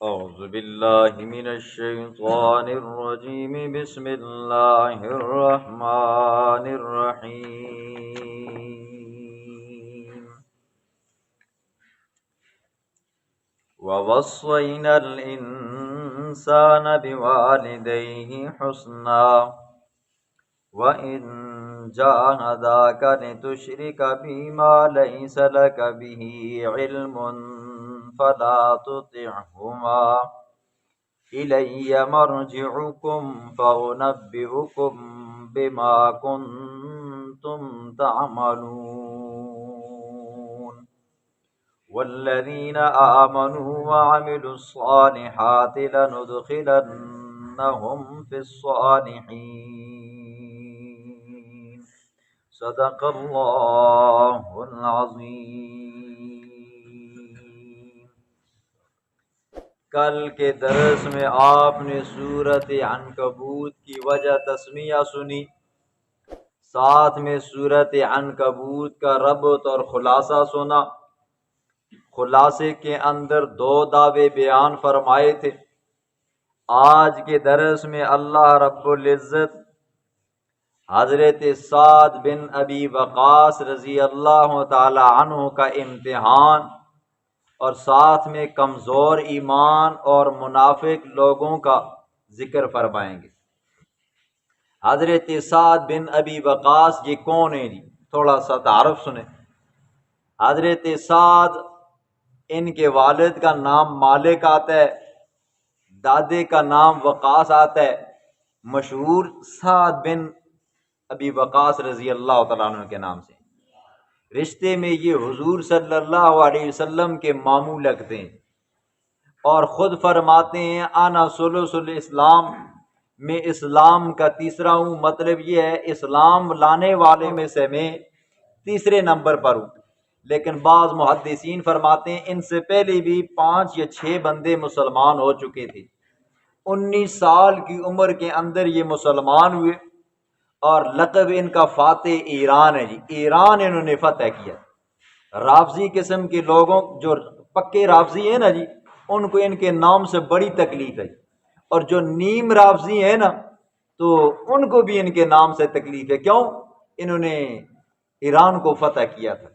أعوذ بالله من الشيطان الرجيم بسم الله الرحمن الرحيم ووصينا الإنسان بوالديه حسنا وإن جاهداك لتشرك بما ليس لك به علم فلا تطعهما إلي مرجعكم فأنبئكم بما كنتم تعملون والذين آمنوا وعملوا الصالحات لندخلنهم في الصالحين صدق الله العظيم۔ کل کے درس میں آپ نے سورۃ عنکبوت کی وجہ تسمیہ سنی، ساتھ میں سورۃ عنکبوت کا ربط اور خلاصہ سنا۔ خلاصے کے اندر 2 دعوے بیان فرمائے تھے۔ آج کے درس میں اللہ رب العزت حضرت سعد بن ابی وقاص رضی اللہ تعالی عنہ کا امتحان اور ساتھ میں کمزور ایمان اور منافق لوگوں کا ذکر فرمائیں گے۔ حضرت سعد بن ابی وقاص یہ کون ہیں جی؟ تھوڑا سا تعارف سنیں۔ حضرت سعد، ان کے والد کا نام مالک آتا ہے، دادے کا نام وقاص آتا ہے، مشہور سعد بن ابی وقاص رضی اللہ تعالیٰ عنہ کے نام سے۔ رشتے میں یہ حضور صلی اللہ علیہ وسلم کے ماموں لگتے ہیں، اور خود فرماتے ہیں انا ثلث الاسلام، میں اسلام کا تیسرا ہوں۔ مطلب یہ ہے اسلام لانے والے میں سے میں تیسرے نمبر پر ہوں۔ لیکن بعض محدثین فرماتے ہیں ان سے پہلے بھی 5 یا 6 بندے مسلمان ہو چکے تھے۔ 19 سال کی عمر کے اندر یہ مسلمان ہوئے، اور لقب ان کا فاتح ایران ہے جی، ایران انہوں نے فتح کیا۔ رافضی قسم کے لوگوں، جو پکے رافضی ہیں نا جی، ان کو ان کے نام سے بڑی تکلیف ہے، اور جو نیم رافضی ہیں نا تو ان کو بھی ان کے نام سے تکلیف ہے۔ کیوں؟ انہوں نے ایران کو فتح کیا تھا۔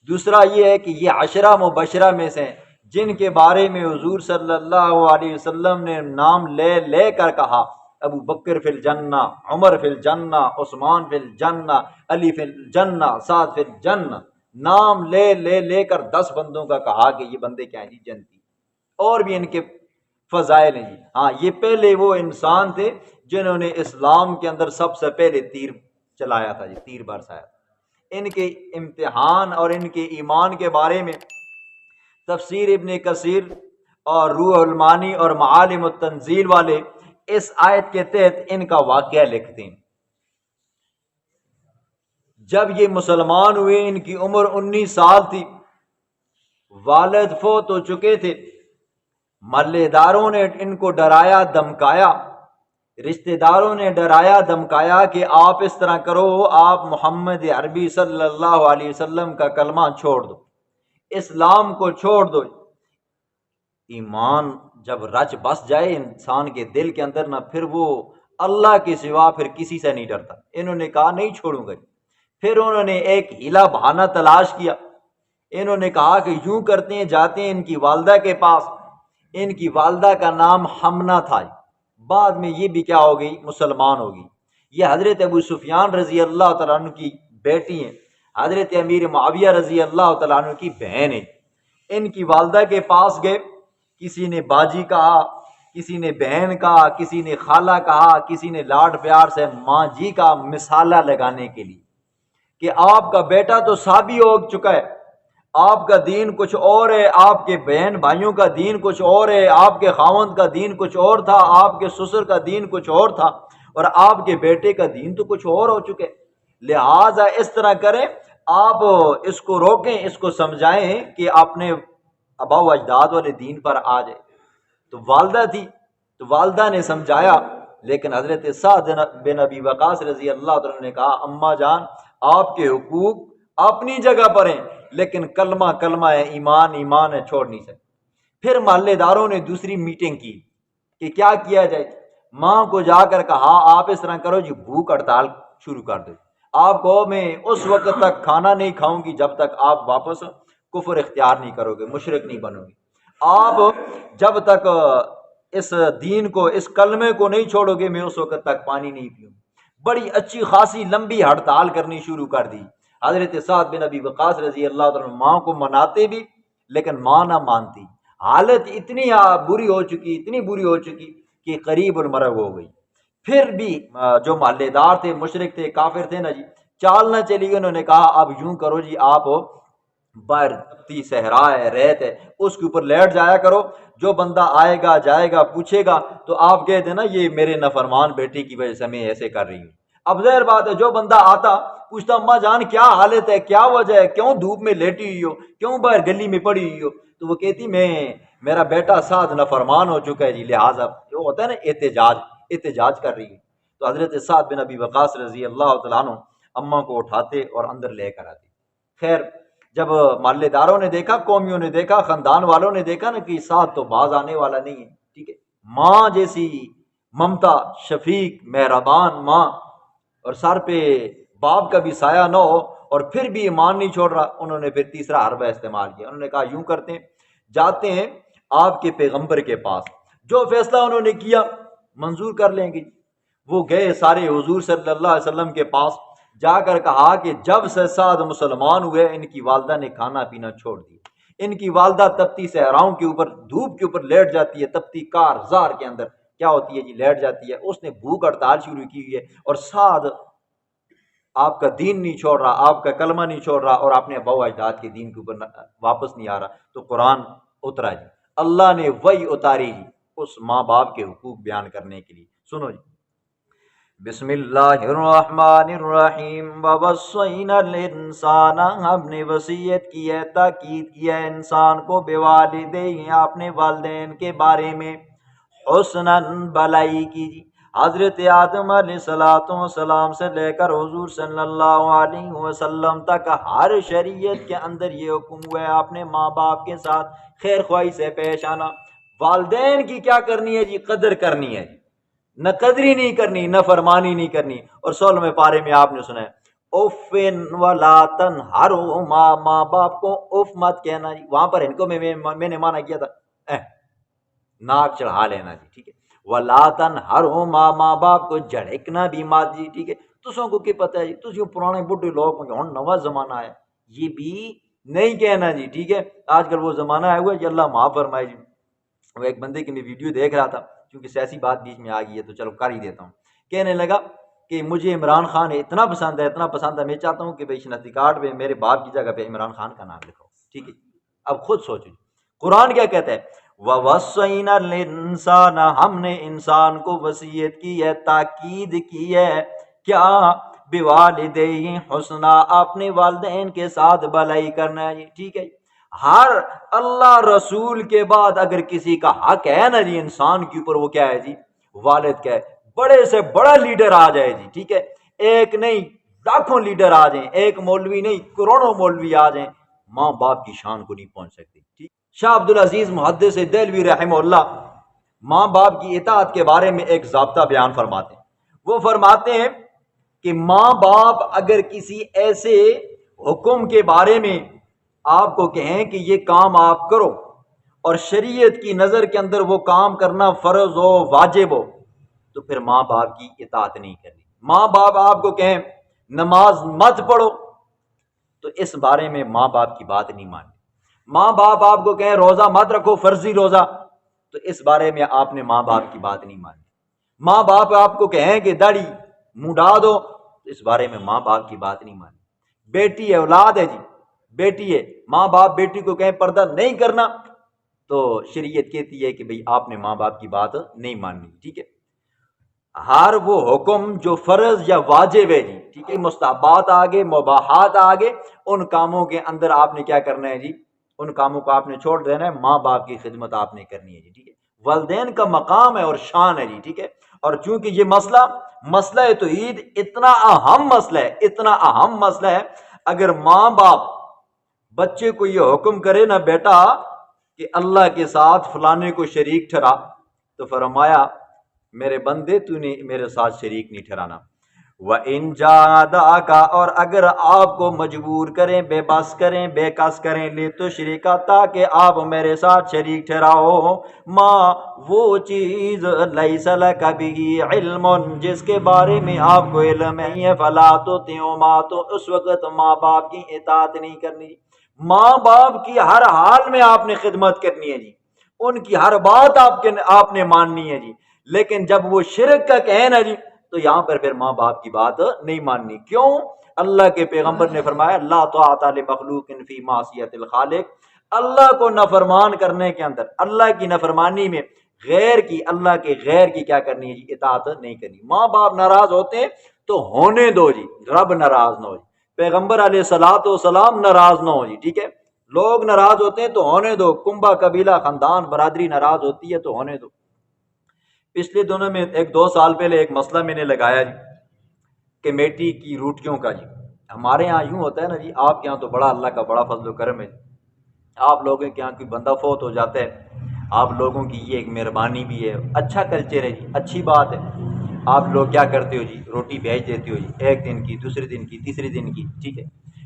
دوسرا یہ ہے کہ یہ 10 مبشرہ میں سے جن کے بارے میں حضور صلی اللہ علیہ وسلم نے نام لے لے کر کہا، ابو بکر فی الجنہ، عمر فی الجنہ، عثمان فی الجنہ، علی فی الجنہ، سعد فی الجنہ، نام لے لے لے کر 10 بندوں کا کہا کہ یہ بندے کیا ہیں جی؟ جنتی۔ اور بھی ان کے فضائل ہیں جی۔ ہاں، یہ پہلے وہ انسان تھے جنہوں نے اسلام کے اندر سب سے پہلے تیر چلایا تھا جی، تیر برسایا تھا۔ ان کے امتحان اور ان کے ایمان کے بارے میں تفسیر ابن کثیر اور روح المعانی اور معالم التنزیل والے اس آیت کے تحت ان کا واقعہ لکھتے ہیں۔ جب یہ مسلمان ہوئے، ان کی عمر 19 سال تھی، والد فوت ہو چکے تھے۔ محلے داروں نے ان کو ڈرایا دھمکایا، رشتہ داروں نے ڈرایا دھمکایا کہ آپ اس طرح کرو، آپ محمد عربی صلی اللہ علیہ وسلم کا کلمہ چھوڑ دو، اسلام کو چھوڑ دو۔ ایمان جب رچ بس جائے انسان کے دل کے اندر نہ، پھر وہ اللہ کے سوا پھر کسی سے نہیں ڈرتا۔ انہوں نے کہا نہیں چھوڑوں گا۔ پھر انہوں نے ایک ہیلا بہانہ تلاش کیا۔ انہوں نے کہا کہ یوں کرتے ہیں، جاتے ہیں ان کی والدہ کے پاس۔ ان کی والدہ کا نام حمنہ تھا، بعد میں یہ بھی کیا ہو گئی؟ مسلمان ہو گئی۔ یہ حضرت ابو سفیان رضی اللہ تعالیٰ عنہ کی بیٹی ہیں، حضرت امیر معاویہ رضی اللہ تعالیٰ عنہ کی بہن ہے۔ ان کی والدہ کے پاس گئے، کسی نے باجی کہا، کسی نے بہن کہا، کسی نے خالہ کہا، کسی نے لاڈ پیار سے ماں جی کا مثالہ لگانے کے لیے کہ آپ کا بیٹا تو صحابی ہو چکا ہے، آپ کا دین کچھ اور ہے، آپ کے بہن بھائیوں کا دین کچھ اور ہے، آپ کے خاوند کا دین کچھ اور تھا، آپ کے سسر کا دین کچھ اور تھا، اور آپ کے بیٹے کا دین تو کچھ اور ہو چکے، لہٰذا اس طرح کریں، آپ اس کو روکیں، اس کو سمجھائیں کہ اپنے آبا و اجداد والے دین پر آ جائے۔ تو والدہ تھی، تو والدہ نے سمجھایا، لیکن حضرت سعد بن ابی وقاص رضی اللہ عنہ نے کہا اماں جان، آپ کے حقوق اپنی جگہ پر ہیں، لیکن کلمہ کلمہ ہے، ایمان ایمان ہے، چھوڑ نہیں سکتے۔ پھر محلے داروں نے دوسری میٹنگ کی کہ کیا کیا جائے۔ ماں کو جا کر کہا آپ اس طرح کرو جی، بھوک ہڑتال شروع کر دو، آپ کو میں اس وقت تک کھانا نہیں کھاؤں گی جب تک آپ واپس کفر اختیار نہیں کرو گے، مشرک نہیں بنو گے، آپ جب تک اس دین کو، اس کلمے کو نہیں چھوڑو گے، میں اس وقت تک پانی نہیں پیوں۔ بڑی اچھی خاصی لمبی ہڑتال کرنی شروع کر دی۔ حضرت سعد بن ابی وقاص رضی اللہ تعالیٰ ماں کو مناتے بھی، لیکن ماں نہ مانتی، حالت اتنی بری ہو چکی، اتنی بری ہو چکی کہ قریب المرگ ہو گئی۔ پھر بھی جو محلے دار تھے، مشرک تھے، کافر تھے نا جی، چال نہ چلی گئی، انہوں نے کہا اب یوں کرو جی، آپ باہر تپتی صحرا ہے، ریت ہے، اس کے اوپر لیٹ جایا کرو، جو بندہ آئے گا جائے گا پوچھے گا تو آپ کہہ دینا یہ میرے نافرمان بیٹے کی وجہ سے میں ایسے کر رہی ہوں۔ اب ظاہر بات ہے جو بندہ آتا پوچھتا اماں جان کیا حالت ہے، کیا وجہ ہے، کیوں دھوپ میں لیٹی ہوئی ہو، کیوں باہر گلی میں پڑی ہوئی ہو، تو وہ کہتی میرا بیٹا سعد نافرمان ہو چکا ہے جی، لہٰذا وہ ہوتا ہے نا احتجاج کر رہی ہے۔ تو حضرت سعد بن ابی وقاص رضی اللہ تعالیٰ عنہ اماں کو اٹھاتے اور اندر لے کر آتے۔ خیر جب محلے داروں نے دیکھا، قومیوں نے دیکھا، خاندان والوں نے دیکھا نا کہ سعد تو باز آنے والا نہیں ہے، ٹھیک ہے، ماں جیسی ممتا، شفیق، مہربان ماں، اور سر پہ باپ کا بھی سایہ نہ ہو اور پھر بھی ایمان نہیں چھوڑ رہا، انہوں نے پھر تیسرا حربہ استعمال کیا۔ انہوں نے کہا یوں کرتے ہیں، جاتے ہیں آپ کے پیغمبر کے پاس، جو فیصلہ انہوں نے کیا منظور کر لیں گے۔ وہ گئے سارے حضور صلی اللہ علیہ وسلم کے پاس، جا کر کہا کہ جب سے سعد مسلمان ہوئے ان کی والدہ نے کھانا پینا چھوڑ دیا، ان کی والدہ تپتی صحراؤں کے اوپر، دھوپ کے اوپر لیٹ جاتی ہے، تپتی کار زار کے اندر کیا ہوتی ہے جی، لیٹ جاتی ہے، اس نے بھوک ہڑتال شروع کی ہوئی ہے، اور سعد آپ کا دین نہیں چھوڑ رہا، آپ کا کلمہ نہیں چھوڑ رہا، اور اپنے ابا و اجداد کے دین کے اوپر واپس نہیں آ رہا۔ تو قرآن اترا جی، اللہ نے وحی اتاری جی اس ماں باپ کے حقوق بیان کرنے کے لیے۔ سنو جی، بسم اللہ الرحمن الرحیم، ووصینا الانسان، ہم نے وصیت کی ہے، تاکید کیا ہے انسان کو، بوالدیہ، اپنے والدین کے بارے میں، حسناً، بھلائی کی جی۔ حضرت آدم علیہ السلام سے لے کر حضور صلی اللہ علیہ وسلم تک ہر شریعت کے اندر یہ حکم ہوا ہے اپنے ماں باپ کے ساتھ خیر خواہی سے پیش آنا۔ والدین کی کیا کرنی ہے جی، قدر کرنی ہے، نہ قدری نہیں کرنی، نہ فرمانی نہیں کرنی۔ اور 16ویں پارے میں آپ نے سنا ہے اوفن ولا تنہرہما، ماں باپ کو اف مت کہنا جی۔ وہاں پر ان کو میں نے مانا کیا تھا ناک چڑھا لینا جی، ٹھیک ہے، ولا تنہرہما، ماں باپ کو جھڑکنا بھی مات جی، ٹھیک ہے۔ تسوں کو کی پتہ ہے جی، تسوں پرانے بڈھے لوگ ہن نواں زمانہ ہے، یہ بھی نہیں کہنا جی، ٹھیک ہے۔ آج کل وہ زمانہ ہے ہوا جی، اللہ معاف فرمائے جی۔ وہ ایک بندے کی میں ویڈیو دیکھ رہا تھا، کیونکہ سیاسی بات بیچ میں آ گئی ہے تو چلو کر ہی دیتا ہوں۔ کہنے لگا کہ مجھے عمران خان اتنا پسند ہے، اتنا پسند ہے، میں چاہتا ہوں کہ بھائی شناختی کارڈ پہ میرے باپ کی جگہ پہ عمران خان کا نام لکھو، ٹھیک ہے۔ اب خود سوچو قرآن کیا کہتا ہے، وَوَصَّيْنَا الْإِنسَانَ، ہم نے انسان کو وصیت کی ہے، تاکید کی ہے، کیا، بِوَالِدَيْهِ حُسْنًا، اپنے والدین کے ساتھ بھلائی کرنا ہے، ٹھیک ہے۔ ہر اللہ رسول کے بعد اگر کسی کا حق ہے نا جی انسان کے اوپر، وہ کیا ہے جی، والد کا ہے۔ بڑے سے بڑا لیڈر آ جائے جی، ٹھیک ہے، ایک نہیں لاکھوں لیڈر آ جائیں، ایک مولوی نہیں کروڑوں مولوی آ جائیں، ماں باپ کی شان کو نہیں پہنچ سکتی، ٹھیک۔ شاہ عبدالعزیز محدث دہلوی رحمہ اللہ ماں باپ کی اطاعت کے بارے میں ایک ضابطہ بیان فرماتے ہیں۔ وہ فرماتے ہیں کہ ماں باپ اگر کسی ایسے حکم کے بارے میں آپ کو کہیں کہ یہ کام آپ کرو، اور شریعت کی نظر کے اندر وہ کام کرنا فرض ہو، واجب ہو، تو پھر ماں باپ کی اطاعت نہیں کرنی۔ ماں باپ آپ کو کہیں نماز مت پڑھو، تو اس بارے میں ماں باپ کی بات نہیں ماننی۔ ماں باپ آپ کو کہیں روزہ مت رکھو، فرضی روزہ، تو اس بارے میں آپ نے ماں باپ کی بات نہیں ماننی۔ ماں باپ آپ کو کہیں کہ داڑھی منڈا دو، تو اس بارے میں ماں باپ کی بات نہیں ماننی۔ بیٹی ہے، اولاد ہے جی، بیٹی ہے، ماں باپ بیٹی کو کہیں پردہ نہیں کرنا، تو شریعت کہتی ہے کہ بھئی آپ نے ماں باپ کی بات نہیں ماننی، ٹھیک ہے۔ ہر وہ حکم جو فرض یا واجب ہے جی، ٹھیک ہے، مستحبات آگے، مباحات آگے، ان کاموں کے اندر آپ نے کیا کرنا ہے جی، ان کاموں کو آپ نے چھوڑ دینا ہے، ماں باپ کی خدمت آپ نے کرنی ہے جی، ٹھیک ہے۔ والدین کا مقام ہے اور شان ہے جی، ٹھیک ہے۔ اور چونکہ یہ مسئلہ توحید اتنا اہم مسئلہ ہے، اتنا اہم مسئلہ ہے، اگر ماں باپ بچے کو یہ حکم کرے نا بیٹا کہ اللہ کے ساتھ فلانے کو شریک ٹھہرا، تو فرمایا میرے بندے تو نے میرے ساتھ شریک نہیں ٹھہرانا۔ وَإِن جَاهَدَاكَ، اور اگر آپ کو مجبور کریں، بے بس کریں، بے کس کریں، لِتُشْرِكَ، تاکہ آپ میرے ساتھ شریک ٹھہراؤ، ماں وہ چیز لَيْسَ لَكَ بِهِ عِلْمٌ، جس کے بارے میں آپ کو علم نہیں ہے، فَلَا تُطِعْهُمَا، تو اس وقت ماں باپ کی اطاعت نہیں کرنی۔ ماں باپ کی ہر حال میں آپ نے خدمت کرنی ہے جی، ان کی ہر بات آپ نے ماننی ہے جی، لیکن جب وہ شرک کا کہے نا جی، تو یہاں پر پھر ماں باپ کی بات نہیں ماننی۔ کیوں؟ اللہ کے پیغمبر نے فرمایا لا طاعت لمخلوق فی معصیت الخالق، اللہ کو نافرمان کرنے کے اندر، اللہ کی نافرمانی میں اللہ کے غیر کی کیا کرنی ہے جی؟ اطاعت نہیں کرنی۔ ماں باپ ناراض ہوتے ہیں تو ہونے دو جی، رب ناراض نہ ہو جی، پیغمبر علیہ الصلوۃ والسلام ناراض نہ ہو جی، ٹھیک ہے؟ لوگ ناراض ہوتے ہیں تو ہونے دو، کنبہ قبیلہ خاندان برادری ناراض ہوتی ہے تو ہونے دو۔ پچھلے دنوں میں 1-2 سال پہلے ایک مسئلہ میں نے لگایا جی، کمیٹی کی روٹیوں کا جی۔ ہمارے ہاں یوں ہوتا ہے نا جی، آپ کے ہاں تو بڑا اللہ کا بڑا فضل و کرم ہے، آپ لوگوں کے ہاں کوئی بندہ فوت ہو جاتا ہے، آپ لوگوں کی یہ ایک مہربانی بھی ہے، اچھا کلچر ہے جی، اچھی بات ہے۔ آپ لوگ کیا کرتے ہو جی؟ روٹی بھیج دیتے ہو جی، ایک دن کی، دوسرے دن کی، تیسرے دن کی، ٹھیک ہے؟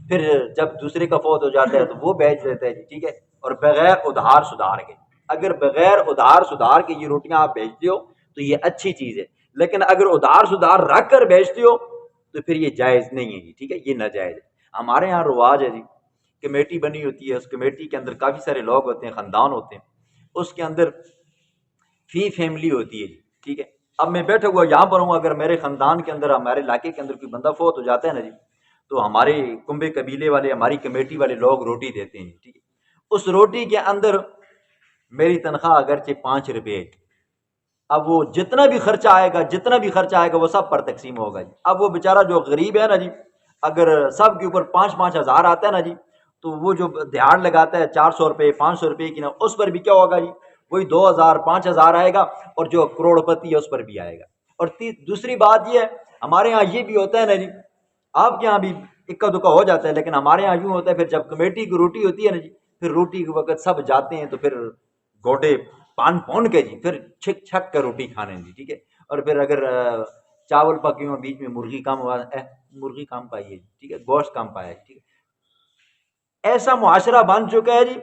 پھر جب دوسرے کا فوت ہو جاتا ہے تو وہ بھیج دیتا ہے جی، ٹھیک ہے؟ اور بغیر ادھار سدھار کے، اگر بغیر ادھار سدھار کے یہ روٹیاں آپ بھیجتے ہو تو یہ اچھی چیز ہے، لیکن اگر ادھار سدھار رکھ کر بھیجتے ہو تو پھر یہ جائز نہیں ہے جی، ٹھیک ہے؟ یہ ناجائز ہے۔ ہمارے یہاں رواج ہے جی، کمیٹی بنی ہوتی ہے، اس کمیٹی کے اندر کافی سارے لوگ ہوتے ہیں، خاندان ہوتے ہیں، اس کے اندر فی فیملی ہوتی ہے جی، ٹھیک ہے؟ اب میں بیٹھا ہوا یہاں پر ہوں، اگر میرے خاندان کے اندر، ہمارے علاقے کے اندر کوئی بندہ فوت ہو جاتا ہے نا جی، تو ہمارے کنبے قبیلے والے، ہماری کمیٹی والے لوگ روٹی دیتے ہیں، ٹھیک ہے؟ اس روٹی کے اندر میری تنخواہ اگرچہ 5 روپے ہے، اب وہ جتنا بھی خرچہ آئے گا وہ سب پر تقسیم ہوگا جی۔ اب وہ بیچارہ جو غریب ہے نا جی، اگر سب کے اوپر 5-5 ہزار آتا ہے نا جی، تو وہ جو دھیان لگاتا ہے 400 روپے 500 روپے کی نا، اس پر بھی کیا ہوگا جی؟ وہی 2000-5000 آئے گا، اور جو کروڑ پتی ہے اس پر بھی آئے گا۔ اور دوسری بات یہ ہے، ہمارے ہاں یہ بھی ہوتا ہے نا جی، آپ کے ہاں بھی اکا دکا ہو جاتا ہے، لیکن ہمارے ہاں یوں ہوتا ہے، پھر جب کمیٹی کی روٹی ہوتی ہے نا جی، پھر روٹی کے وقت سب جاتے ہیں تو پھر گوٹے پان پون کے جی، پھر چھک چھک کر روٹی کھانے جی، ٹھیک ہے؟ اور پھر اگر چاول پکے ہوں، بیچ میں مرغی کم ہوا، مرغی کم پائی ہے، ٹھیک ہے؟ گوشت کم پایا ہے، ٹھیک ہے؟ ایسا معاشرہ بن چکا ہے جی،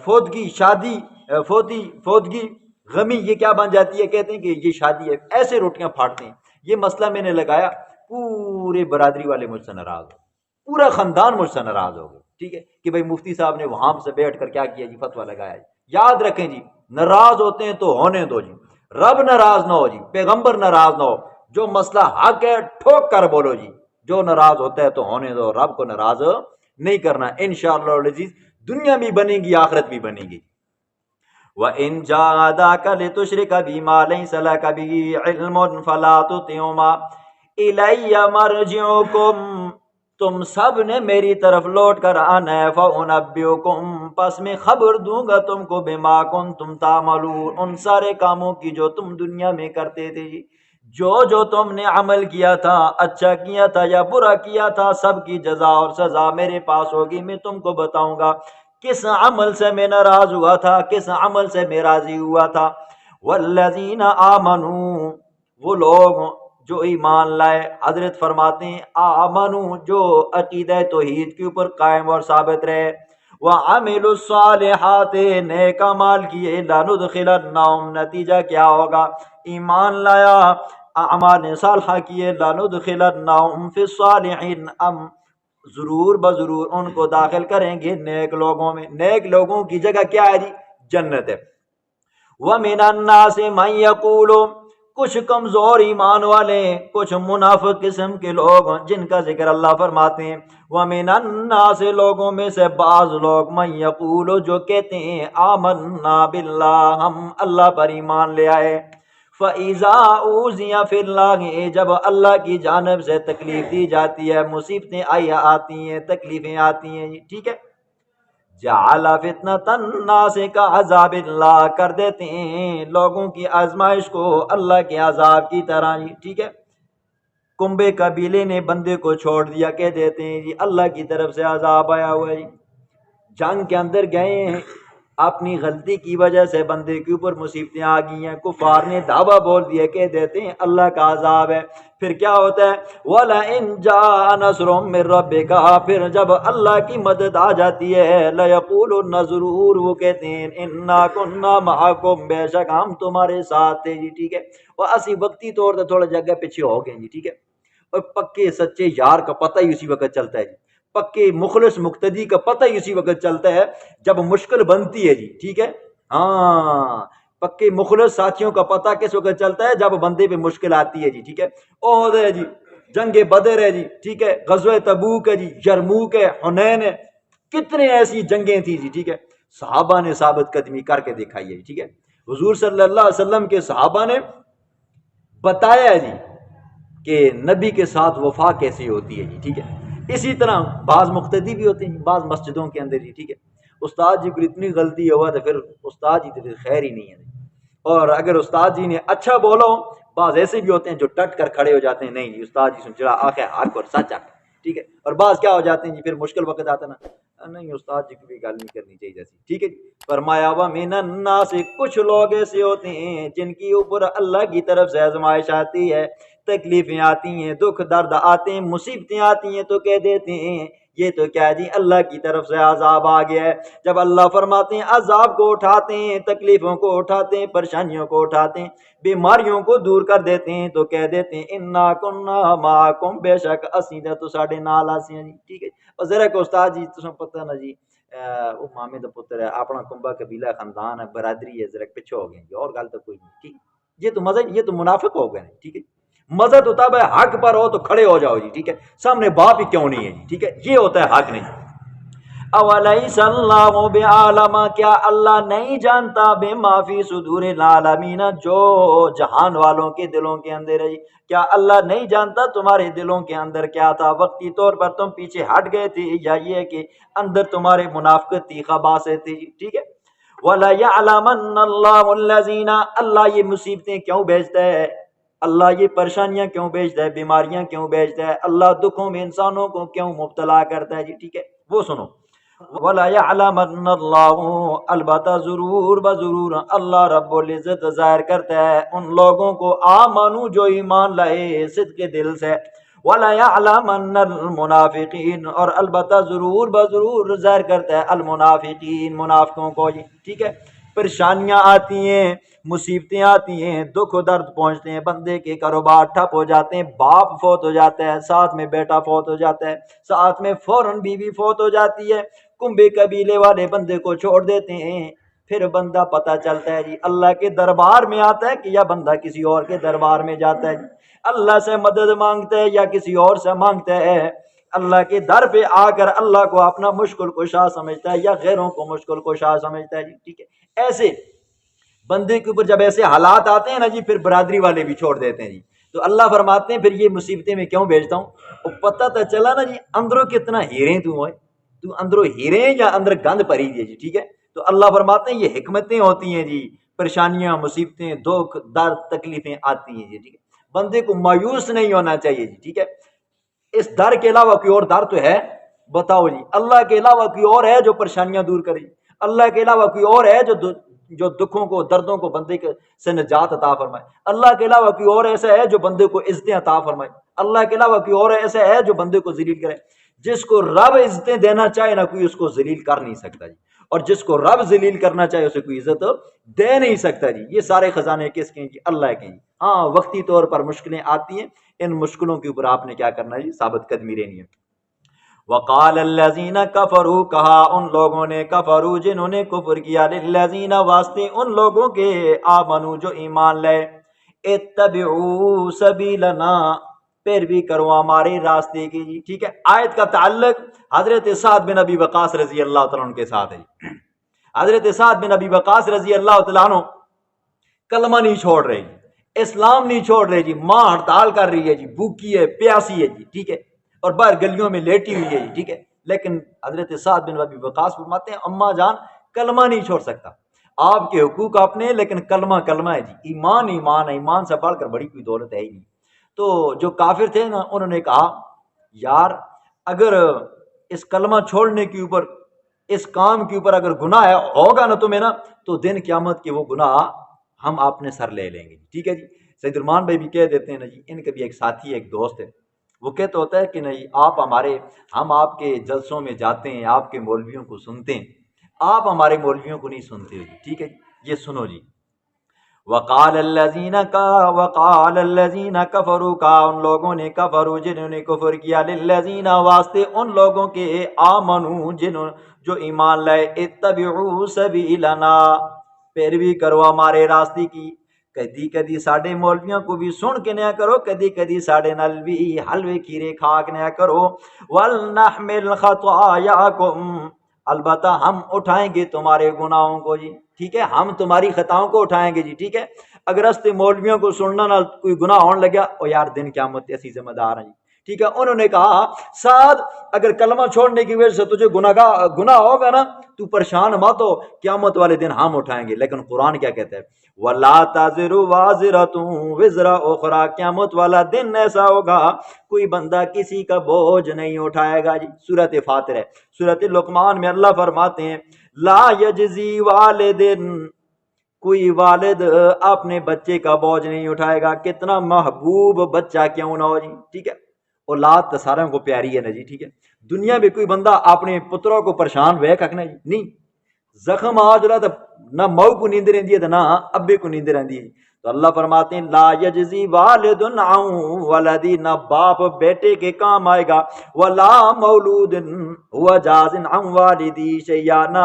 فوتگی، شادی، فوتگی، غمی، یہ کیا بن جاتی ہے؟ کہتے ہیں کہ یہ شادی ہے، ایسے روٹیاں پھاڑتے ہیں۔ یہ مسئلہ میں نے لگایا، پورے برادری والے مجھ سے ناراض ہو، پورا خاندان مجھ سے ناراض ہو گئے، ٹھیک ہے؟ کہ بھائی مفتی صاحب نے وہاں سے بیٹھ کر کیا کیا جی؟ فتویٰ لگایا جی۔ یاد رکھیں جی، ناراض ہوتے ہیں تو ہونے دو جی، رب ناراض نہ ہو جی، پیغمبر ناراض نہ ہو، جو مسئلہ حق ہے ٹھوک کر بولو جی، جو ناراض ہوتا ہے تو ہونے دو، رب کو ناراض نہیں کرنا، انشاءاللہ العزیز دنیا بھی بنے گی، آخرت بھی بنے گی۔ وَإِن جَاهَدَاكَ لِتُشْرِكَ بِي مَا لَيْسَ لَكَ بِهِ عِلْمٌ فَلَا تُطِعْهُمَا إِلَيَّ مَرْجِعُكُمْ، تم سب نے میری طرف لوٹ کر آنا ہے، فَأُنَبِّئُكُمْ، پس میں خبر دوں گا تم کو، بِمَا كُنتُمْ تَعْمَلُونَ، ان سارے کاموں کی جو تم دنیا میں کرتے تھے، جو تم نے عمل کیا تھا، اچھا کیا تھا یا برا کیا تھا، سب کی جزا اور سزا میرے پاس ہوگی، میں تم کو بتاؤں گا کس عمل سے میں ناراض ہوا تھا، کس عمل سے میں راضی ہوا تھا۔ والذین آمنوا، وہ لوگ جو ایمان لائے، حضرت فرماتے ہیں آمنو، جو عقیدہ توحید کے اوپر قائم اور ثابت رہے، وعملوا الصالحات، نیک اعمال کیے، لندخلنہم، نتیجہ کیا ہوگا؟ ایمان لایا، اعمال صالحہ کیے، لندخلنہم فی الصالحین، ضرور بضرور ان کو داخل کریں گے نیک لوگوں میں۔ نیک لوگوں کی جگہ کیا ہے جی؟ جنت ہے۔ وَمِنَ النَّاسِ مَن يَقُولُ، کچھ کمزور ایمان والے، کچھ منافق قسم کے لوگ جن کا ذکر اللہ فرماتے ہیں، وَمِنَ النَّاسِ، لوگوں میں سے بعض لوگ، مَن يَقُولُ، جو کہتے ہیں آمنا باللہ، ہم اللہ پر ایمان لے آئے، فَإِذَا أُوذِيَ فِي اللَّهِ، جب اللہ کی جانب سے تکلیف دی جاتی ہے، مصیبتیں آتی ہیں، تکلیفیں آتی ہیں، ٹھیک ہے؟ جعل فتنۃ الناس کعذاب اللہ، کر دیتے ہیں لوگوں کی آزمائش کو اللہ کے عذاب کی طرح، ٹھیک ہے؟ کنبے قبیلے نے بندے کو چھوڑ دیا، کہہ دیتے ہیں جی اللہ کی طرف سے عذاب آیا ہوا ہے، جنگ کے اندر گئے ہیں، اپنی غلطی کی وجہ سے بندے کے اوپر مصیبتیں آ گئی ہیں، کفار نے دعویٰ بول دیا، کہہ دیتے ہیں اللہ کا عذاب ہے، پھر کیا ہوتا ہے وَلَئِن جَاءَ نَصْرٌ مِّن رَّبِّكَ، پھر جب اللہ کی مدد آ جاتی ہے لَيَقُولُنَّ، ضرور وہ کہتے ہیں اِنَّا كُنَّا مَعَكُمْ، بے شک ہم تمہارے ساتھ تھے جی، ٹھیک ہے، وہ اسی وقتی طور پر تھوڑا جگہ پیچھے ہو گئے جی، ٹھیک ہے، اور پکے سچے یار کا پتہ ہی اسی وقت چلتا ہے جی، پکے مخلص مقتدی کا پتہ ہی اسی وقت چلتا ہے جب مشکل بنتی ہے جی، ٹھیک ہے، ہاں پکے مخلص ساتھیوں کا پتہ کس وقت چلتا ہے جب بندے پہ مشکل آتی ہے جی، ٹھیک ہے، احد ہے جی، جنگ بدر ہے جی، ٹھیک ہے، غزوہ تبوک ہے جی، یرموک ہے، حنین ہے، کتنے ایسی جنگیں تھیں جی، ٹھیک ہے، صحابہ نے ثابت قدمی کر کے دکھائی ہے جی، ٹھیک ہے، حضور صلی اللہ علیہ وسلم کے صحابہ نے بتایا جی کہ نبی کے ساتھ وفا کیسی ہوتی ہے جی، ٹھیک ہے، اسی طرح بعض مقتدی بھی ہوتے ہیں بعض مسجدوں کے اندر جی، ٹھیک ہے، استاد جی کو اتنی غلطی ہوا تو پھر استاد جی تو پھر خیر ہی نہیں ہے، اور اگر استاد جی نے اچھا بولو، بعض ایسے بھی ہوتے ہیں جو ٹٹ کر کھڑے ہو جاتے ہیں، نہیں جی استاد جی سن چڑا آخر حق اور سچ آخر، ٹھیک ہے، اور بعض کیا ہو جاتے ہیں جی پھر مشکل وقت آتا نا، نہیں استاد جی کی بھی گل نہیں کرنی چاہیے جیسی، ٹھیک ہے جی، فرمایا وَمِنَ النَّاسِ، کچھ لوگ ایسے ہوتے ہیں جن کی اوپر اللہ کی طرف سے آزمائش آتی ہے، تکلیفیں آتی ہیں، دکھ درد آتے ہیں، مصیبتیں آتی ہیں تو کہہ دیتے ہیں یہ تو کیا جی اللہ کی طرف سے عذاب آ گیا ہے، جب اللہ فرماتے ہیں عذاب کو اٹھاتے ہیں، تکلیفوں کو اٹھاتے ہیں، پریشانیوں کو اٹھاتے ہیں، بیماریوں کو دور کر دیتے ہیں تو کہہ دیتے ہیں انا کنا معکم، بے شک اسی تے تو ساڈے نال آسی ہیں جی، ٹھیک ہے، اور ذرا کہ استاد جی تساں پتہ نا جی وہ مامے دا پتر ہے، اپنا کنبا قبیلہ خاندان ہے، برادری ہے، ذرا پیچھے ہو گئے جی، اور گل تو کوئی نہیں، ٹھیک، یہ تو مذہب، یہ تو منافق ہو گئے، ٹھیک ہے، مدد ہوتا ہے حق پر ہو تو کھڑے ہو جاؤ جی، ٹھیک ہے، سامنے باپ ہی کیوں نہیں ہے جی، ٹھیک ہے، یہ ہوتا ہے حق نہیں۔ اولیس اللہ بعالم، کیا اللہ نہیں جانتا بے معافی صدور العالمین، جو جہان والوں کے دلوں کے اندر ہے، کیا اللہ نہیں جانتا تمہارے دلوں کے اندر کیا تھا، وقتی طور پر تم پیچھے ہٹ گئے تھے، یا یہ کہ اندر تمہارے منافقت تھی، خباثت تھی، ٹھیک ہے، وَلَيَعْلَمَنَّ اللَّهُ الَّذِينَ، اللہ یہ مصیبتیں کیوں بھیجتا ہے، اللہ یہ پریشانیاں کیوں بھیجتا ہے، بیماریاں کیوں بھیجتا ہے، اللہ دکھوں میں انسانوں کو کیوں مبتلا کرتا ہے جی، ٹھیک ہے، وہ سنو، ولا يعلمن اللہ، البتہ ضرور بضرور اللہ رب العزت ظاہر کرتا ہے ان لوگوں کو آمنو جو ایمان لائے صدق کے دل سے، ولا يعلمن المنافقین، اور البتہ ضرور بضرور ظاہر کرتا ہے المنافقین، منافقوں کو جی، ٹھیک ہے، پریشانیاں آتی ہیں، مصیبتیں آتی ہیں، دکھ و درد پہنچتے ہیں، بندے کے کاروبار ٹھپ ہو جاتے ہیں، باپ فوت ہو جاتا ہے، ساتھ میں بیٹا فوت ہو جاتا ہے، ساتھ میں فوراً بیوی فوت ہو جاتی ہے، کنبے قبیلے والے بندے کو چھوڑ دیتے ہیں، پھر بندہ پتہ چلتا ہے جی اللہ کے دربار میں آتا ہے کہ یا بندہ کسی اور کے دربار میں جاتا ہے جی، اللہ سے مدد مانگتا ہے یا کسی اور سے مانگتا ہے، اللہ کے در پہ آ کر اللہ کو اپنا مشکل کشا سمجھتا ہے یا غیروں کو مشکل کشا سمجھتا ہے جی، ٹھیک ہے، ایسے بندے کے اوپر جب ایسے حالات آتے ہیں نا جی پھر برادری والے بھی چھوڑ دیتے ہیں جی، تو اللہ فرماتے ہیں پھر یہ مصیبتیں میں کیوں بھیجتا ہوں، وہ پتہ تو چلا نا جی اندروں کتنا ہیرے تو اندروں ہیرے یا اندر گند پری دی جی، ٹھیک ہے، تو اللہ فرماتے ہیں یہ حکمتیں ہوتی ہیں جی، پریشانیاں مصیبتیں دکھ درد تکلیفیں آتی ہیں جی، ٹھیک ہے، بندے کو مایوس نہیں ہونا چاہیے جی، ٹھیک ہے، اس در کے علاوہ کوئی اور در تو ہے، بتاؤ جی، اللہ کے علاوہ کوئی اور ہے جو پریشانیاں دور کرے، اللہ کے علاوہ کوئی اور ہے جو دکھوں کو دردوں کو بندے سے نجات عطا فرمائے، اللہ کے علاوہ کوئی اور ایسا ہے جو بندے کو عزتیں عطا فرمائے، اللہ کے علاوہ کوئی اور ایسا ہے جو بندے کو ذلیل کرے، جس کو رب عزتیں دینا چاہے نہ کوئی اس کو ذلیل کر نہیں سکتا جی، اور جس کو رب ذلیل کرنا چاہے اسے کوئی عزت دے نہیں سکتا جی، یہ سارے خزانے کس کے ہیں جی، اللہ کے ہیں، ہاں وقتی طور پر مشکلیں آتی ہیں، ان مشکلوں کے اوپر آپ نے کیا کرنا ہے جی، ثابت قدمی رہنی ہے۔ وقال الذین کفروا، کہا ان لوگوں نے، کفروا جنہوں نے کفر کیا، للذین واسطے ان لوگوں کے، آمنو جو ایمان لے، اتبعوا سبیلنا پیروی کرو ہمارے راستے کی جی، ٹھیک ہے، آیت کا تعلق حضرت سعد بن ابی وقاص رضی اللہ تعالیٰ عنہ کے ساتھ ہے جی، حضرت سعد بن ابی وقاص رضی اللہ تعالیٰ عنہ کلمہ نہیں چھوڑ رہے جی، اسلام نہیں چھوڑ رہے جی، ماں ہڑتال کر رہی ہے جی، بھوکی ہے پیاسی ہے جی، ٹھیک ہے، اور باہر گلیوں میں لیٹی ہوئی ہے جی، ٹھیک ہے، لیکن حضرت سعد بن ابی وقاص فرماتے ہیں اماں جان کلمہ نہیں چھوڑ سکتا، آپ کے حقوق اپنے لیکن کلمہ کلمہ ہے جی، ایمان ایمان ہے، ایمان سے بڑھ کر بڑی کوئی دولت ہے ہی نہیں۔ تو جو کافر تھے نا انہوں نے کہا یار اگر اس کلمہ چھوڑنے کے اوپر اس کام کے اوپر اگر گناہ ہے ہوگا نا تمہیں نا، تو دن قیامت کے وہ گناہ ہم اپنے سر لے لیں گے، ٹھیک ہے جی۔ سید الرحمان بھائی بھی کہہ دیتے ہیں نا جی، ان کے بھی ایک ساتھی ایک دوست ہے، وہ کہتا ہوتا ہے کہ نہیں ہم آپ کے جلسوں میں جاتے ہیں، آپ کے مولویوں کو سنتے ہیں، آپ ہمارے مولویوں کو نہیں سنتے ہو جی، ٹھیک ہے جی۔ یہ سنو جی، وقال الذین کفروا، کا ان لوگوں نے، کفروا جنہوں نے کفر کیا، للذین واسطے ان لوگوں کے، آمنوا جو ایمان لائے، اتبعوا سبیلنا پیروی کرو ہمارے راستے کی، کدی کدی ساڈے مولویوں کو بھی سن کے نیا کرو، کدی کدی ساڈے نال بھی حلوے کھیرے کھا کے نیا کرو، ولنحمل خطایاکم، البتہ ہم اٹھائیں گے تمہارے گناہوں کو جی، ٹھیک ہے، ہم تمہاری خطاؤں کو اٹھائیں گے جی، ٹھیک ہے۔ اگر رستے مولویوں کو سننا نہ کوئی گناہ ہونے لگا، او یار دن قیامت ایسی ذمہ دار ہیں جی، ٹھیک ہے۔ انہوں نے کہا سعد اگر کلمہ چھوڑنے کی وجہ سے تجھے گناہ ہوگا نا، تو پریشان مت ہو، قیامت والے دن ہم اٹھائیں گے۔ لیکن قرآن کیا کہتا ہے، وَلَا تَزِرُ وَازِرَةٌ وِزْرَ أُخْرَىٰ، قیامت والا دن ایسا ہوگا کوئی بندہ کسی کا بوجھ نہیں اٹھائے گا جی۔ سورۃ فاطر ہے، سورۃ لقمان میں اللہ فرماتے ہیں لا یجزی والدن، کوئی والد اپنے بچے کا بوجھ نہیں اٹھائے گا، کتنا محبوب بچہ کیوں نہ ہو جی، ٹھیک ہے۔ اولاد تو ساروں کو پیاری ہے نا جی، ٹھیک ہے۔ دنیا میں کوئی بندہ اپنے پتروں کو پریشان ہوئے ککھنا جی نہیں، زخم آج رہا تو نہ مئو کو نیند رہتی ہے تو نہ ابے کو نیند رہتی ہے، تو اللہ فرماتے ہیں لا یجزی والد عن ولدی، نہ باپ بیٹے کے کام آئے گا، ولا مولود هو جاز عن والدی شیئا، نہ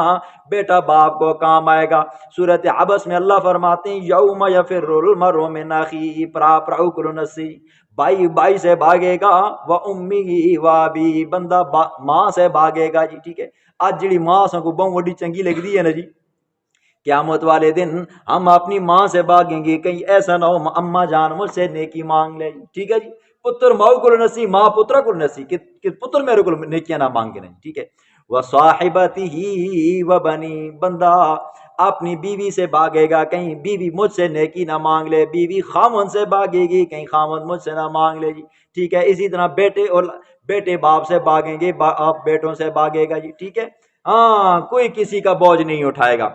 بیٹا باپ کو کام آئے گا۔ سورۃ عبس میں اللہ فرماتے ہیں یوم یفر المرء من اخیہ، پراؤ کرنسی، بائی سے بھاگے گا، و امی و ابی، بندہ ماں سے بھاگے گا جی، ٹھیک ہے۔ آج جڑی ماں سن کو بہت وڈی چنگی لگ دی ہے نا جی، قیامت والے دن ہم اپنی ماں سے بھاگیں گے، کہیں ایسا نہ ہو اماں جان مجھ سے نیکی مانگ لے، ٹھیک ہے جی۔ پتر ماں کو نسی، ماں پتر کو نسی، کہ پتر میرے کو نیکیاں نہ مانگے نہیں، ٹھیک ہے۔ وصاحبتہ وبنی، بندہ اپنی بیوی سے بھاگے گا، کہیں بیوی مجھ سے نیکی نہ مانگ لے، بیوی خامن سے بھاگے گی، کہیں خامن مجھ سے نہ مانگ لے جی، ٹھیک ہے۔ اسی طرح بیٹے باپ سے بھاگیں گے، باپ بیٹوں سے بھاگے گا جی، ٹھیک ہے۔ ہاں کوئی کسی کا بوجھ نہیں اٹھائے گا۔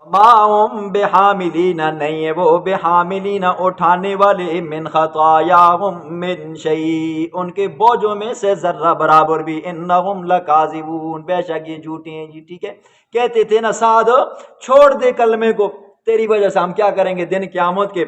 ما ہم بحاملین، نہیں ہے وہ بحاملین اٹھانے والے، من خطایاہم من شیء، ان کے بوجھوں میں سے ذرہ برابر بھی، انہم لکاذبون، بے شک یہ جھوٹے ہیں جی، ٹھیک ہے۔ کہتے تھے نا سعد چھوڑ دے کلمے کو، تیری وجہ سے ہم کیا کریں گے دن قیامت کے،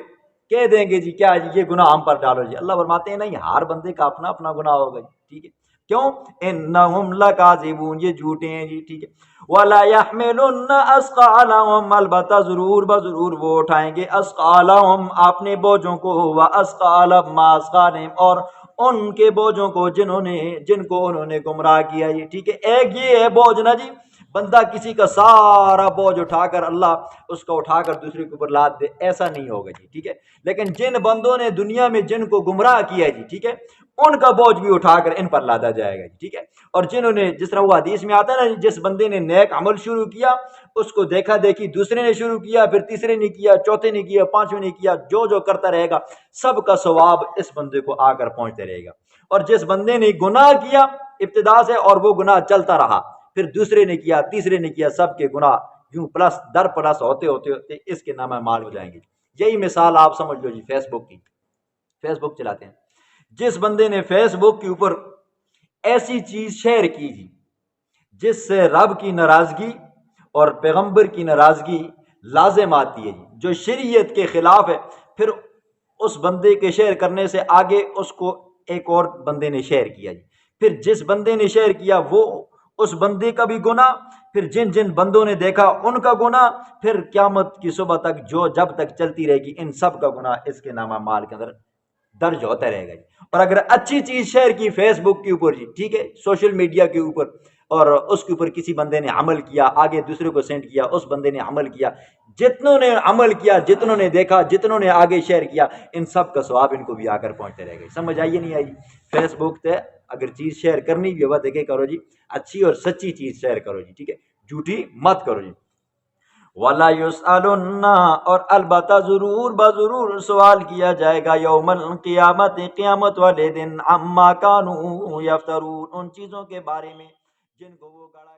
کہہ دیں گے جی کیا جی یہ گناہ ہم پر ڈالو جی۔ اللہ فرماتے ہیں نہیں، ہر بندے کا اپنا اپنا گناہ ہوگا جی، ٹھیک ہے۔ کیوں؟ انہم لکاذبون، یہ جھوٹے ہیں جی، ٹھیک ہے۔ وَلَا يَحْمِلُنَّ أَثْقَالَهُمْ، البتہ ضرور بضرور وہ اٹھائیں گے، أَثْقَالَهُمْ اپنے بوجھوں کو، وَأَثْقَالَ مَا أَثْقَالِهِمْ اور ان کے بوجھوں کو جن کو انہوں نے گمراہ کیا جی، ٹھیک ہے۔ ایک یہ ہے بوجھ نا جی، بندہ کسی کا سارا بوجھ اٹھا کر اللہ اس کا اٹھا کر دوسرے کے اوپر لاد دے، ایسا نہیں ہوگا جی، ٹھیک ہے۔ لیکن جن بندوں نے دنیا میں جن کو گمراہ کیا جی، ٹھیک ہے، ان کا بوجھ بھی اٹھا کر ان پر لادا جائے گا جی، ٹھیک ہے۔ اور جنہوں نے، جس طرح وہ حدیث میں آتا ہے نا، جس بندے نے نیک عمل شروع کیا اس کو دیکھا دیکھی دوسرے نے شروع کیا، پھر تیسرے نے کیا، چوتھے نے کیا، پانچویں نے کیا، جو کرتا رہے گا سب کا ثواب اس بندے کو آ کر پہنچتے رہے گا۔ اور جس بندے نے گناہ کیا ابتدا سے اور وہ گناہ چلتا رہا، پھر دوسرے نے کیا، تیسرے نے کیا، سب کے گناہ یوں پلس در پلس ہوتے ہوتے ہوتے اس کے نام مال ہو جائیں گے۔ یہی مثال آپ سمجھ لو جی فیس بک کی، فیس بک چلاتے ہیں، جس بندے نے فیس بک کے اوپر ایسی چیز شیئر کی جی جس سے رب کی ناراضگی اور پیغمبر کی ناراضگی لازم آتی ہے جی، جو شریعت کے خلاف ہے، پھر اس بندے کے شیئر کرنے سے آگے اس کو ایک اور بندے نے شیئر کیا جی، پھر جس بندے نے شیئر کیا وہ اس بندے کا بھی گناہ، پھر جن جن بندوں نے دیکھا ان کا گناہ، پھر قیامت کی صبح تک جب تک چلتی رہے گی ان سب کا گناہ اس کے نامہ مال کے اندر درج ہوتا رہے گا جی۔ اور اگر اچھی چیز شیئر کی فیس بک کے اوپر جی، ٹھیک ہے، سوشل میڈیا کے اوپر، اور اس کے اوپر کسی بندے نے عمل کیا، آگے دوسرے کو سینڈ کیا، اس بندے نے عمل کیا، جتنوں نے عمل کیا، جتنوں نے دیکھا، جتنوں نے آگے شیئر کیا، ان سب کا ثواب ان کو بھی آ کر پہنچتے رہے گا۔ سمجھ آئیے نہیں آئی؟ فیس بک تے اگر چیز شیئر کرنی بھی ہوا دیکھے کرو جی، اچھی اور سچی چیز شیئر کرو جی، ٹھیک ہے، جھوٹی مت کرو جی۔ وَلَا يُسْأَلُنَّ اور البتہ ضرور بضرور سوال کیا جائے گا یوم القیامت، قیامت والے دن، عما کانوا یفترون، ان چیزوں کے بارے میں جن کو وہ گڑا